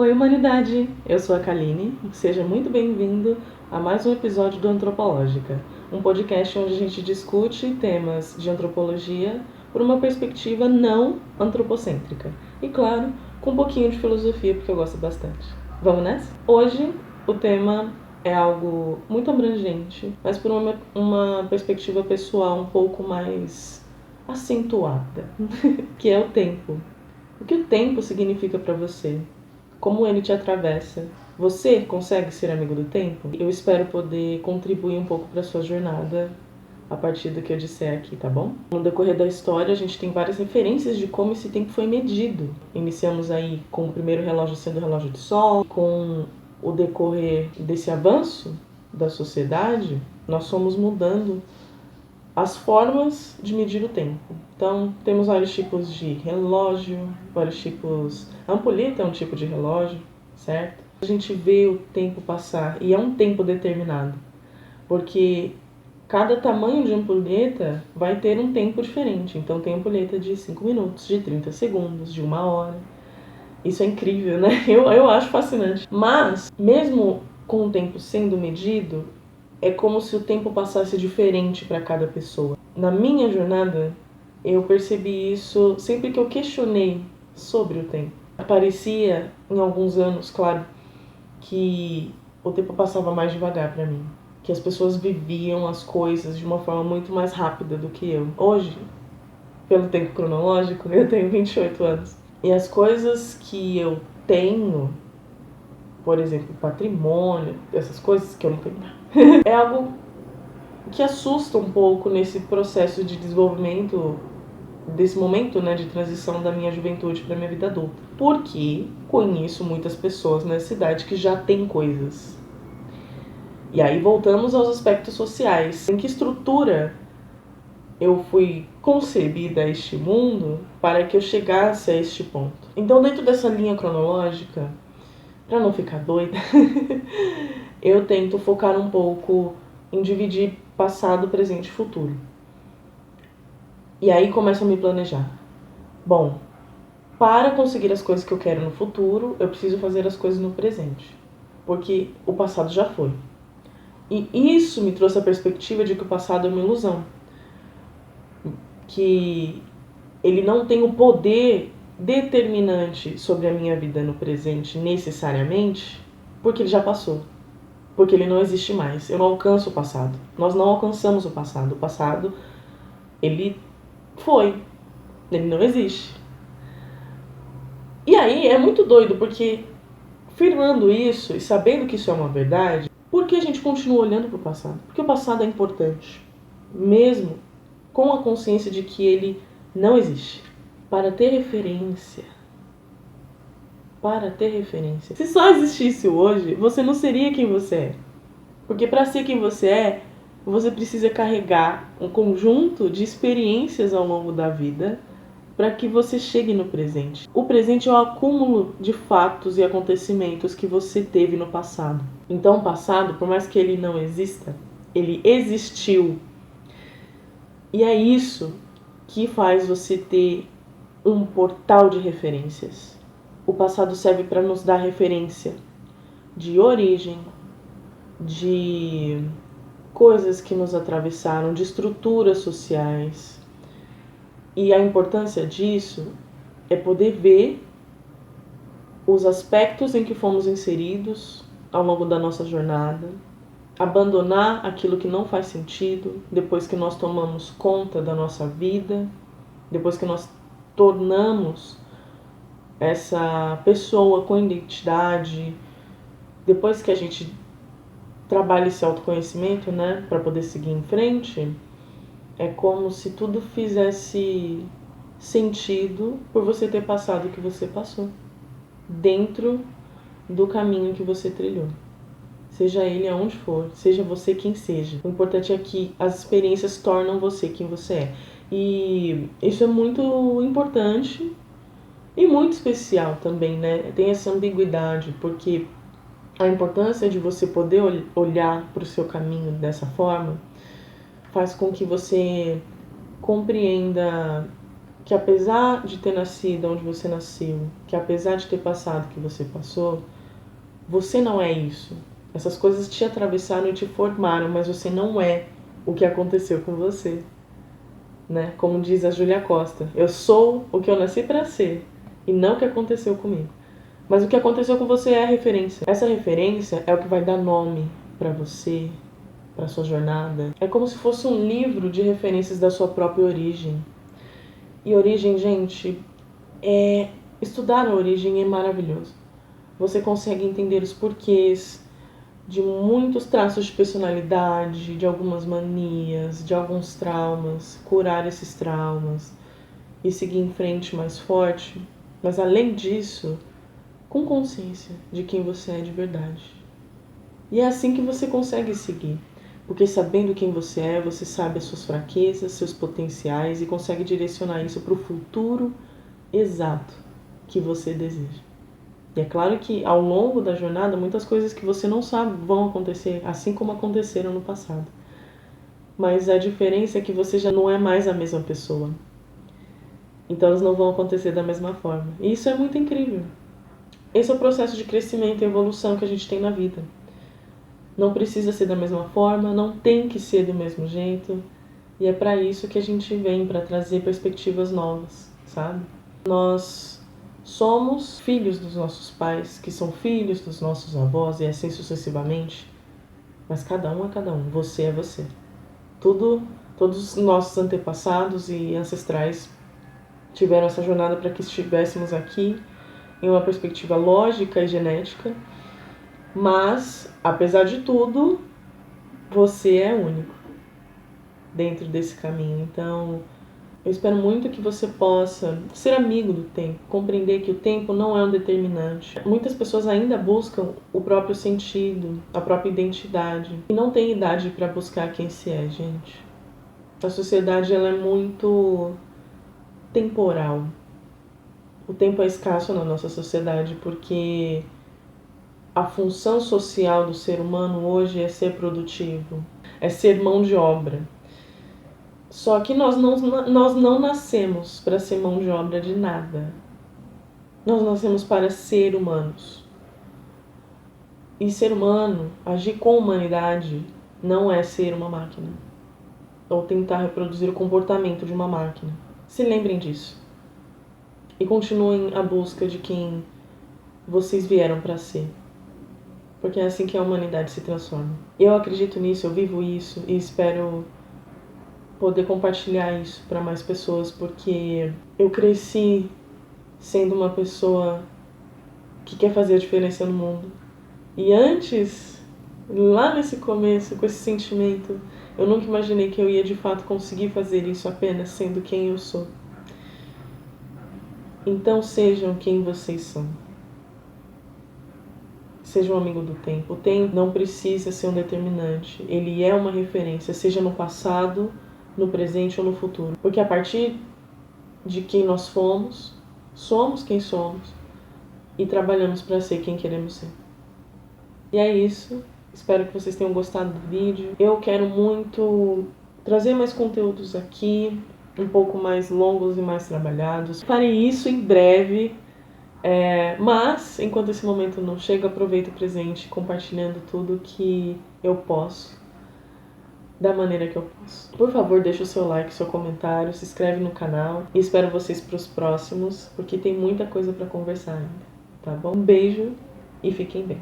Oi, humanidade! Eu sou a Kaline. Seja muito bem-vindo a mais um episódio do Antropológica, um podcast onde a gente discute temas de antropologia por uma perspectiva não antropocêntrica. E, claro, com um pouquinho de filosofia, porque eu gosto bastante. Vamos nessa? Hoje, o tema é algo muito abrangente, mas por uma perspectiva pessoal um pouco mais acentuada, que é o tempo. O que o tempo significa para você? Como ele te atravessa? Você consegue ser amigo do tempo? Eu espero poder contribuir um pouco para sua jornada a partir do que eu disser aqui, tá bom? No decorrer da história, a gente tem várias referências de como esse tempo foi medido. Iniciamos aí com o primeiro relógio sendo o relógio de sol, com o decorrer desse avanço da sociedade, nós fomos mudando as formas de medir o tempo. Então, temos vários tipos de relógio, vários tipos... A ampulheta é um tipo de relógio, certo? A gente vê o tempo passar, e é um tempo determinado, porque cada tamanho de ampulheta vai ter um tempo diferente. Então, tem ampulheta de 5 minutos, de 30 segundos, de 1 hora. Isso é incrível, né? Eu acho fascinante. Mas, mesmo com o tempo sendo medido, é como se o tempo passasse diferente para cada pessoa. Na minha jornada, eu percebi isso sempre que eu questionei sobre o tempo. Parecia, em alguns anos, claro, que o tempo passava mais devagar para mim. Que as pessoas viviam as coisas de uma forma muito mais rápida do que eu. Hoje, pelo tempo cronológico, eu tenho 28 anos. E as coisas que eu tenho, por exemplo, patrimônio, essas coisas que eu não tenho, é algo que assusta um pouco nesse processo de desenvolvimento, desse momento, né, de transição da minha juventude para minha vida adulta. Porque conheço muitas pessoas nessa cidade que já têm coisas. E aí voltamos aos aspectos sociais. Em que estrutura eu fui concebida a este mundo para que eu chegasse a este ponto? Então, dentro dessa linha cronológica, para não ficar doida, eu tento focar um pouco em dividir passado, presente e futuro. E aí começo a me planejar. Bom, para conseguir as coisas que eu quero no futuro, eu preciso fazer as coisas no presente. Porque o passado já foi. E isso me trouxe a perspectiva de que o passado é uma ilusão. Que ele não tem o poder determinante sobre a minha vida no presente necessariamente, porque ele já passou. Porque ele não existe mais. Eu não alcanço o passado. Nós não alcançamos o passado. O passado, ele foi. Ele não existe. E aí é muito doido, porque firmando isso e sabendo que isso é uma verdade, por que a gente continua olhando para o passado? Porque o passado é importante, mesmo com a consciência de que ele não existe. Para ter referência. Para ter referência. Se só existisse hoje, você não seria quem você é. Porque para ser quem você é, você precisa carregar um conjunto de experiências ao longo da vida para que você chegue no presente. O presente é o acúmulo de fatos e acontecimentos que você teve no passado. Então, o passado, por mais que ele não exista, ele existiu. E é isso que faz você ter um portal de referências. O passado serve para nos dar referência de origem, de coisas que nos atravessaram, de estruturas sociais. E a importância disso é poder ver os aspectos em que fomos inseridos ao longo da nossa jornada, abandonar aquilo que não faz sentido depois que nós tomamos conta da nossa vida, depois que nós tornamos essa pessoa com identidade, depois que a gente trabalha esse autoconhecimento, né, para poder seguir em frente. É como se tudo fizesse sentido por você ter passado o que você passou, dentro do caminho que você trilhou. Seja ele aonde for, seja você quem seja. O importante é que as experiências tornam você quem você é. E isso é muito importante e muito especial também, né? Tem essa ambiguidade, porque a importância de você poder olhar para o seu caminho dessa forma faz com que você compreenda que apesar de ter nascido onde você nasceu, que apesar de ter passado o que você passou, você não é isso. Essas coisas te atravessaram e te formaram, mas você não é o que aconteceu com você. Né? Como diz a Júlia Costa, eu sou o que eu nasci para ser e não o que aconteceu comigo. Mas o que aconteceu com você é a referência. Essa referência é o que vai dar nome para você, para sua jornada. É como se fosse um livro de referências da sua própria origem. E origem, gente, estudar a origem é maravilhoso. Você consegue entender os porquês de muitos traços de personalidade, de algumas manias, de alguns traumas, curar esses traumas e seguir em frente mais forte. Mas além disso, com consciência de quem você é de verdade. E é assim que você consegue seguir. Porque sabendo quem você é, você sabe as suas fraquezas, seus potenciais e consegue direcionar isso para o futuro exato que você deseja. E é claro que ao longo da jornada, muitas coisas que você não sabe vão acontecer, assim como aconteceram no passado. Mas a diferença é que você já não é mais a mesma pessoa. Então elas não vão acontecer da mesma forma. E isso é muito incrível. Esse é o processo de crescimento e evolução que a gente tem na vida. Não precisa ser da mesma forma, não tem que ser do mesmo jeito. E é para isso que a gente vem, para trazer perspectivas novas, sabe? Nós somos filhos dos nossos pais, que são filhos dos nossos avós e assim sucessivamente. Mas cada um é cada um, você é você. Todos os nossos antepassados e ancestrais tiveram essa jornada para que estivéssemos aqui em uma perspectiva lógica e genética. Mas, apesar de tudo, você é único dentro desse caminho. Então, eu espero muito que você possa ser amigo do tempo, compreender que o tempo não é um determinante. Muitas pessoas ainda buscam o próprio sentido, a própria identidade. E não tem idade para buscar quem se é, gente. A sociedade ela é muito temporal. O tempo é escasso na nossa sociedade porque a função social do ser humano hoje é ser produtivo, é ser mão de obra. Só que nós não nascemos para ser mão de obra de nada. Nós nascemos para ser humanos. E ser humano, agir com humanidade, não é ser uma máquina. Ou tentar reproduzir o comportamento de uma máquina. Se lembrem disso. E continuem a busca de quem vocês vieram para ser. Porque é assim que a humanidade se transforma. Eu acredito nisso, eu vivo isso e espero poder compartilhar isso para mais pessoas, porque eu cresci sendo uma pessoa que quer fazer a diferença no mundo. E antes, lá nesse começo, com esse sentimento, eu nunca imaginei que eu ia de fato conseguir fazer isso apenas sendo quem eu sou. Então sejam quem vocês são. Seja um amigo do tempo. O tempo não precisa ser um determinante. Ele é uma referência, seja no passado, no presente ou no futuro. Porque a partir de quem nós fomos, somos quem somos e trabalhamos para ser quem queremos ser. E é isso. Espero que vocês tenham gostado do vídeo. Eu quero muito trazer mais conteúdos aqui, um pouco mais longos e mais trabalhados. Farei isso em breve. Mas, enquanto esse momento não chega, aproveito o presente compartilhando tudo que eu posso, da maneira que eu posso. Por favor, deixe o seu like, seu comentário, se inscreve no canal e espero vocês para os próximos, porque tem muita coisa para conversar ainda, tá bom? Um beijo e fiquem bem.